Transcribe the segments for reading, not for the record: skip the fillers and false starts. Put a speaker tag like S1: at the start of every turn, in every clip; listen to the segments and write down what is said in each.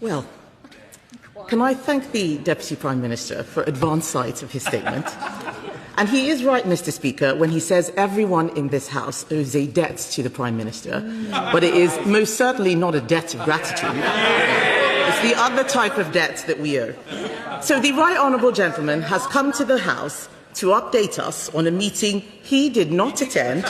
S1: Well, can I thank the Deputy Prime Minister for advance sight of his statement? And he is right, Mr. Speaker, when he says everyone in this House owes a debt to the Prime Minister, but it is most certainly not a debt of gratitude. It's the other type of debt that we owe. So the right honourable gentleman has come to the House to update us on a meeting he did not attend.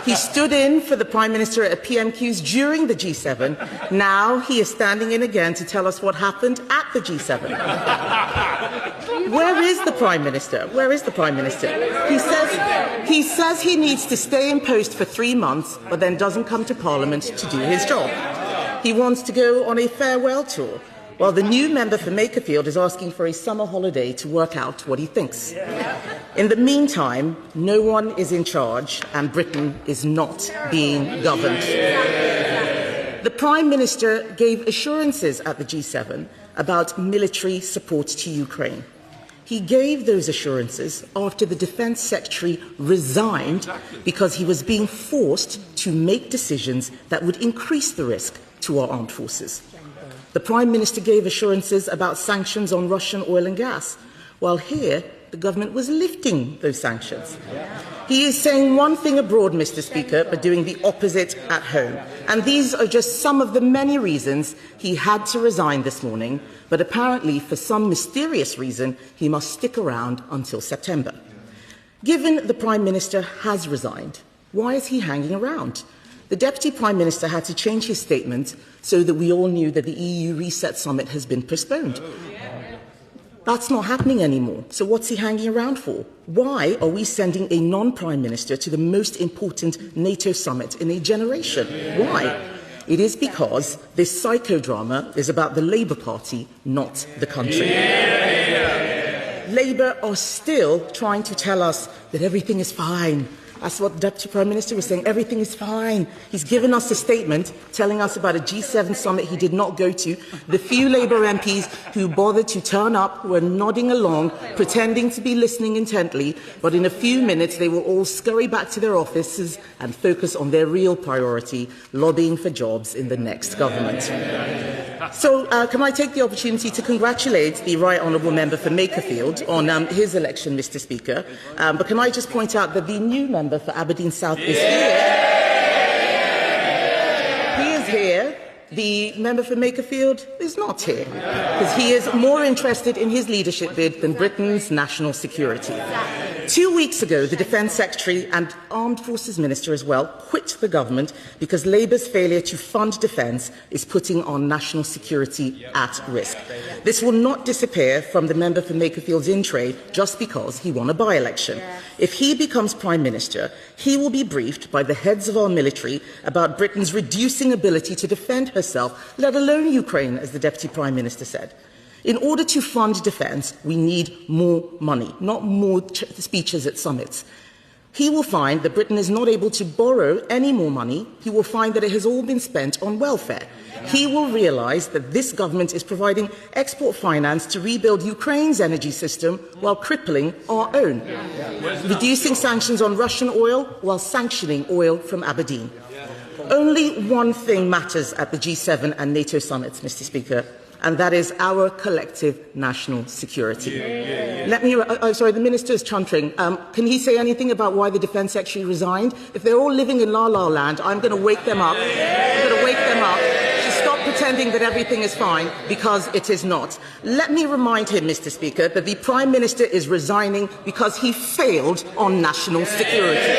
S1: He stood in for the Prime Minister at PMQs during the G7. Now he is standing in again to tell us what happened at the G7. Where is the Prime Minister? Where is the Prime Minister? He says he needs to stay in post for 3 months, but then doesn't come to Parliament to do his job. He wants to go on a farewell tour, while the new member for Makerfield is asking for a summer holiday to work out what he thinks. In the meantime, no one is in charge and Britain is not being governed. The Prime Minister gave assurances at the G7 about military support to Ukraine. He gave those assurances after the Defence Secretary resigned because he was being forced to make decisions that would increase the risk to our armed forces. The Prime Minister gave assurances about sanctions on Russian oil and gas, while here the government was lifting those sanctions. He is saying one thing abroad, Mr. Speaker, but doing the opposite at home. And these are just some of the many reasons he had to resign this morning, but apparently for some mysterious reason he must stick around until September. Given the Prime Minister has resigned, why is he hanging around? The Deputy Prime Minister had to change his statement so that we all knew that the EU Reset Summit has been postponed. That's not happening anymore. So what's he hanging around for? Why are we sending a non-Prime Minister to the most important NATO summit in a generation? Why? It is because this psychodrama is about the Labour Party, not the country. Labour are still trying to tell us that everything is fine. That's what the Deputy Prime Minister was saying. Everything is fine. He's given us a statement telling us about a G7 summit he did not go to. The few Labour MPs who bothered to turn up were nodding along, pretending to be listening intently, but in a few minutes they will all scurry back to their offices and focus on their real priority, lobbying for jobs in the next government. So can I take the opportunity to congratulate the Right Honourable Member for Makerfield on his election, Mr. Speaker, but can I just point out that the new member for Aberdeen South is here. He is here. The member for Makerfield is not here because he is more interested in his leadership bid than Britain's national security. 2 weeks ago, the Defence Secretary and Armed Forces Minister as well quit the government because Labour's failure to fund defence is putting our national security at risk. This will not disappear from the member for Makerfield's in trade just because he won a by-election. If he becomes Prime Minister, he will be briefed by the heads of our military about Britain's reducing ability to defend herself, let alone Ukraine, as the Deputy Prime Minister said. In order to fund defence, we need more money, not more speeches at summits. He will find that Britain is not able to borrow any more money. He will find that it has all been spent on welfare. He will realise that this government is providing export finance to rebuild Ukraine's energy system while crippling our own, reducing sanctions on Russian oil while sanctioning oil from Aberdeen. Only one thing matters at the G7 and NATO summits, Mr. Speaker, and that is our collective national security. Sorry, the Minister is chuntering. Can he say anything about why the Defence Secretary resigned? If they're all living in La La Land, I'm going to wake them up. I'm going to wake them up to stop pretending that everything is fine, because it is not. Let me remind him, Mr. Speaker, that the Prime Minister is resigning because he failed on national security.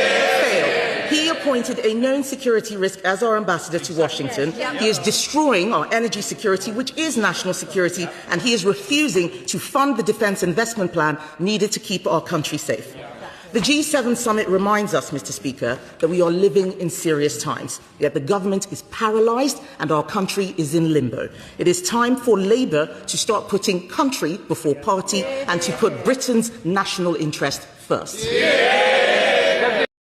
S1: He appointed a known security risk as our ambassador to Washington. He is destroying our energy security, which is national security, and he is refusing to fund the defence investment plan needed to keep our country safe. The G7 summit reminds us, Mr. Speaker, that we are living in serious times, yet the government is paralysed and our country is in limbo. It is time for Labour to start putting country before party and to put Britain's national interest first.